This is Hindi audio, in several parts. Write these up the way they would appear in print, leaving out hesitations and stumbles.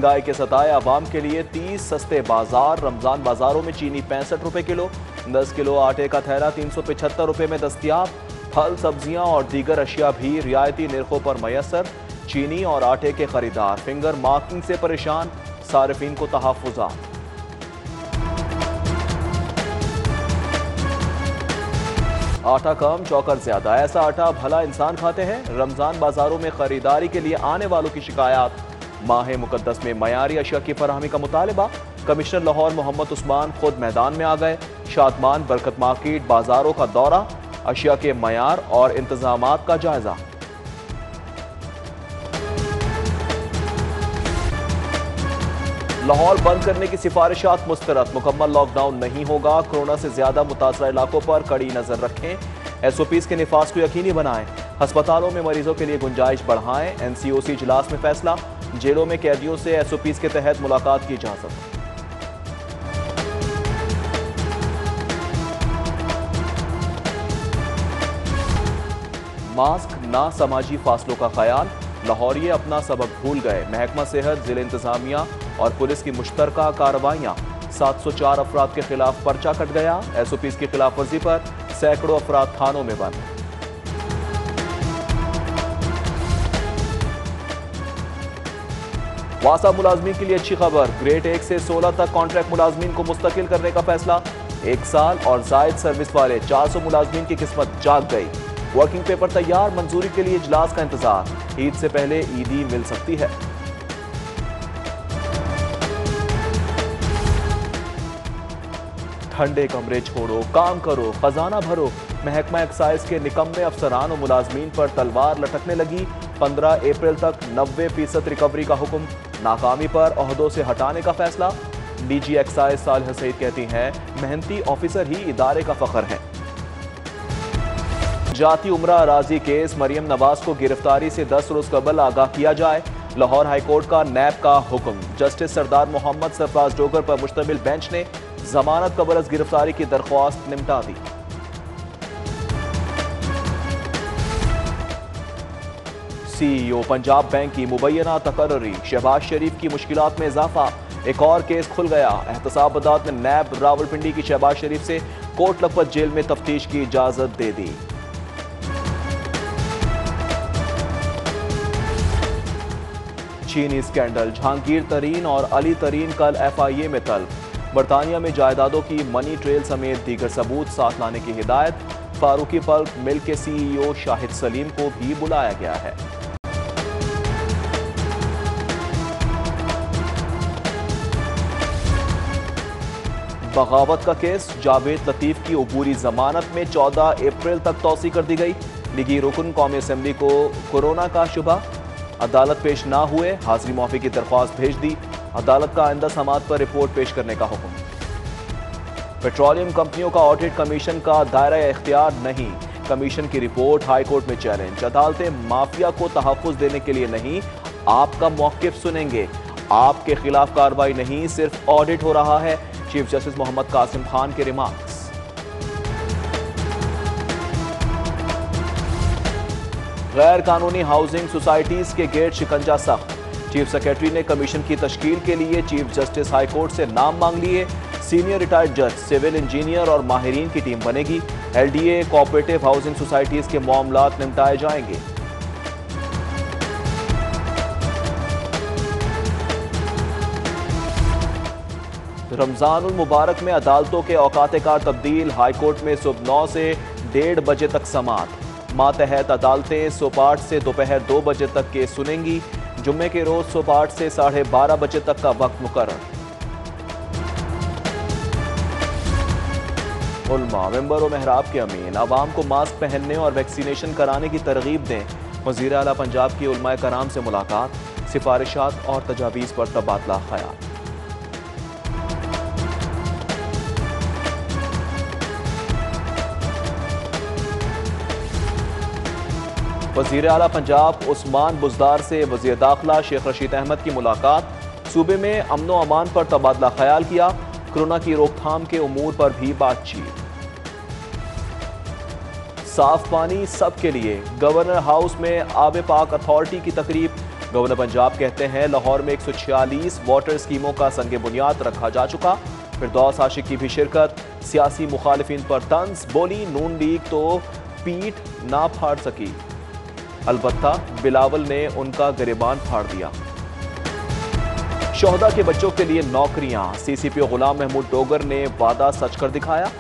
महंगाई के सताए आवाम के लिए 30 सस्ते बाजार। रमजान बाजारों में चीनी 65 रुपए किलो, 10 किलो आटे का थैला 375 रुपए में दस्तियाब। फल, सब्जियां और दीगर अशिया भी रियायती निर्खों पर मयसर। चीनी और आटे के खरीदार फिंगर मार्किंग से परेशान, सारिफीन को तहफ्फुज़ात। आटा कम चौकर ज्यादा, ऐसा आटा भला इंसान खाते हैं? रमजान बाजारों में खरीदारी के लिए आने वालों की शिकायत। माह मुकद्दस में मयारी अशिया की फराहमी का मुतालबा। कमिश्नर लाहौर मोहम्मद उस्मान खुद मैदान में आ गए। शादमान बरकत मार्केट बाजारों का दौरा, अशिया के मयार और इंतजामात का जायजा। लाहौर बंद करने की सिफारिशात मुस्तरद, मुकम्मल लॉकडाउन नहीं होगा। कोरोना से ज्यादा मुतासरा इलाकों पर कड़ी नजर रखें। SOPs के निफाज को यकीनी बनाएं। अस्पतालों में मरीजों के लिए गुंजाइश बढ़ाएं। NCOC इजलास में फैसला। जेलों में कैदियों से SOPs के तहत मुलाकात की इजाजत। मास्क, ना समाजी फासलों का ख्याल, लाहौरिये अपना सबक भूल गए। महकमा सेहत, जिला इंतजामिया और पुलिस की मुश्तरका कार्रवाइयां। 704 अफराद के खिलाफ पर्चा कट गया। SOPs की खिलाफ वर्जी पर सैकड़ों अफराद थानों में बंद। वासा मुलाजमीन के लिए अच्छी खबर, ग्रेड 1 से 16 तक कॉन्ट्रैक्ट मुलाजमीन को मुस्तकिल करने का फैसला। 1 साल और जायद सर्विस वाले 400 मुलाजमीन की किस्मत जाग गई। वर्किंग पेपर तैयार, मंजूरी के लिए इजलास का इंतजार। ईद से पहले ईदी मिल सकती है। ठंडे कमरे छोड़ो, काम करो, खजाना भरो। महकमा एक्साइज के निकम्मे अफसरान और मुलाजमीन पर तलवार लटकने लगी। 15 अप्रैल तक 90% रिकवरी का हुक्म। नाकामी पर ओहदों से हटाने का फैसला। DG एक्साइज सालिहा सईद कहती हैं, मेहनती ऑफिसर ही इदारे का फख्र है। जाती उम्रा अराजी केस, मरियम नवाज को गिरफ्तारी से 10 रोज कबल आगाह किया जाए। लाहौर हाईकोर्ट का नैब का हुक्म। जस्टिस सरदार मोहम्मद सरफराज डोगर पर मुश्तमिल बेंच ने जमानत कबल अज गिरफ्तारी की दरख्वास्त निपटा दी। CEO पंजाब बैंक की मुबैना तकर्री, शहबाज शरीफ की मुश्किलात में इजाफा। एक और केस खुल गया। एहतसाब बदात में नैब रावलपिंडी की शहबाज शरीफ से कोट लखपत जेल में तफ्तीश की इजाजत दे दी। चीनी स्कैंडल, जहांगीर तरीन और अली तरीन कल FIA में तलब। बरतानिया में जायदादों की मनी ट्रेल समेत दीगर सबूत साथ लाने की हिदायत। फारूकी पल्प मिल के CEO शाहिद सलीम को भी बुलाया गया है। बगावत का केस, जावेद लतीफ की अबूरी जमानत में 14 अप्रैल तक तौसी कर दी गई। लीगी रुकन कौमी असेंबली को कोरोना का शुबा, अदालत पेश ना हुए, हाजिरी माफी की दरख्वास्त भेज दी। अदालत का आइंदा समात पर रिपोर्ट पेश करने का हुक्म। पेट्रोलियम कंपनियों का ऑडिट कमीशन का दायरा इख्तियार नहीं, कमीशन की रिपोर्ट हाई कोर्ट में चैलेंज। अदालतें माफिया को तहफ्फुज देने के लिए नहीं, आपका मौकिफ सुनेंगे। आपके खिलाफ कार्रवाई नहीं, सिर्फ ऑडिट हो रहा है। चीफ जस्टिस मोहम्मद कासिम खान के रिमार्क्स। गैर कानूनी हाउसिंग सोसाइटीज के गेट शिकंजा सख्त। चीफ सेक्रेटरी ने कमीशन की तश्कील के लिए चीफ जस्टिस हाई कोर्ट से नाम मांग लिए। सीनियर रिटायर्ड जज, सिविल इंजीनियर और माहिरीन की टीम बनेगी। LDA कोऑपरेटिव हाउसिंग सोसाइटीज के मामलात निपटाए जाएंगे। रमजानुल मुबारक में अदालतों के औकात-ए-कार तब्दील। हाई कोर्ट में सुबह 9 से 1:30 बजे तक समात। मातहत अदालतें सुबह 8 से दोपहर 2 बजे तक केस सुनेंगी। जुम्मे के रोज सुबह 8 से 12:30 बजे तक का वक्त मुकर्रर। उल्मा, मेंबर और महराब के अमीन आवाम को मास्क पहनने और वैक्सीनेशन कराने की तरगीब दें। वज़ीर आला पंजाब की उलमाए कराम से मुलाकात, सिफारिशात और तजावीज़ पर तबादला ख्याल। वज़ीर आला पंजाब उस्मान बुज़दार से वज़ीर दाखिला शेख रशीद अहमद की मुलाकात। सूबे में अमन व अमान पर तबादला ख्याल किया। कोरोना की रोकथाम के उमूर पर भी बातचीत। साफ पानी सब के लिए, गवर्नर हाउस में आब पाक अथॉरिटी की तकरीब। गवर्नर पंजाब कहते हैं लाहौर में 146 वाटर स्कीमों का संग बुनियाद रखा जा चुका। फिरदौस आशिक की भी शिरकत। सियासी मुखालिफिन पर तंज, बोली नून लीग तो पीठ ना फाड़ सकी, अलबत्ता बिलावल ने उनका गिरेबान फाड़ दिया। शोहदा के बच्चों के लिए नौकरियां, सीसीपी गुलाम महमूद डोगर ने वादा सच कर दिखाया।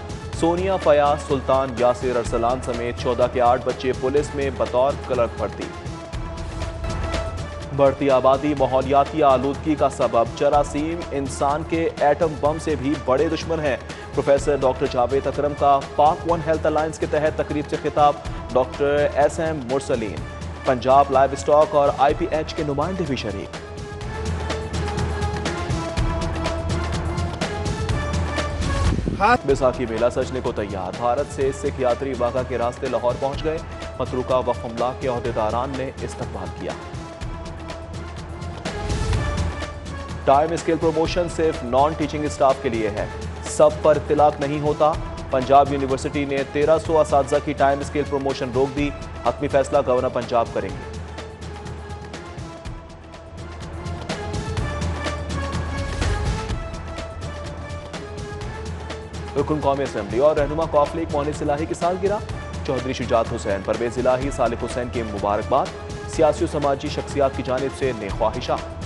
सोनिया, फयाज, सुल्तान, यासिर अरसलान समेत 14 के 8 बच्चे पुलिस में बतौर क्लर्क भर्ती। बढ़ती आबादी माहौलियाती आलूदगी का सबब, जरासीम इंसान के एटम बम से भी बड़े दुश्मन हैं। प्रोफेसर डॉक्टर जावेद अकरम का पाक वन हेल्थ अलायंस के तहत तकरीब से खिताब। Doctor SM Mursaleen, Punjab livestock और IPH के नुमाइंदे भी शरीक। बैसाखी मेला सजने को तैयार। भारत से सिख यात्री वाघा के रास्ते लाहौर पहुंच गए। मतरूका वक्फ अमला के अहदेदारान ने इस्तकबाल किया। टाइम स्केल प्रमोशन सिर्फ नॉन टीचिंग स्टाफ के लिए है, सब पर इत्तिलाक नहीं होता। पंजाब यूनिवर्सिटी ने 1300 असातिज़ा की टाइम स्केल प्रमोशन रोक दी। हतमी फैसला गवर्नर पंजाब करेंगे। रुकन कौमी असेंबली और रहनुमा कौफ लीग मोहनिस इलाही की सालगिरह। चौधरी शुजात हुसैन, परवेज इलाही, सालिक हुसैन की मुबारकबाद। सियासी और समाजी शख्सियात की जानिब से नेक ख्वाहिशात।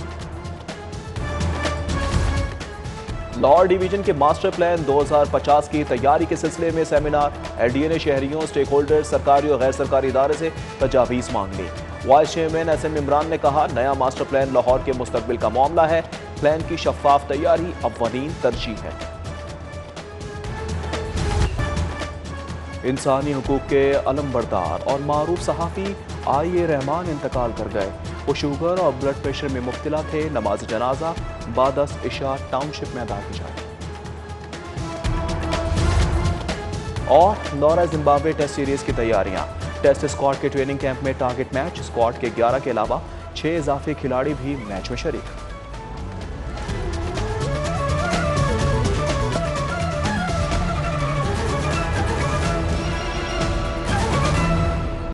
लाहौर डिवीजन के मास्टर प्लान 2050 की तैयारी के सिलसिले में सेमिनार। LDA ने शहरियों, स्टेक होल्डर, सरकारी और गैर सरकारी इदारे से तजावीज़ मांग ली। वाइस चेयरमैन SM इमरान ने कहा, नया मास्टर प्लान लाहौर के मुस्तकबिल का मामला है। प्लान की शफाफ तैयारी अव्वलीन तरजीह है। इंसानी हुकूक के अलमबरदार और मारूफ सहाफ़ी IA रहमान इंतकाल कर गए। वो शुगर और ब्लड प्रेशर में मुब्तला थे। नमाज जनाजा बादस इशा टाउनशिप में अदा की जाए। और दौरा जिम्बाब्वे टेस्ट सीरीज की तैयारियां। टेस्ट स्क्वाड के ट्रेनिंग कैंप में टारगेट मैच। स्क्वाड के 11 के अलावा 6 इजाफी खिलाड़ी भी मैच में शरीक।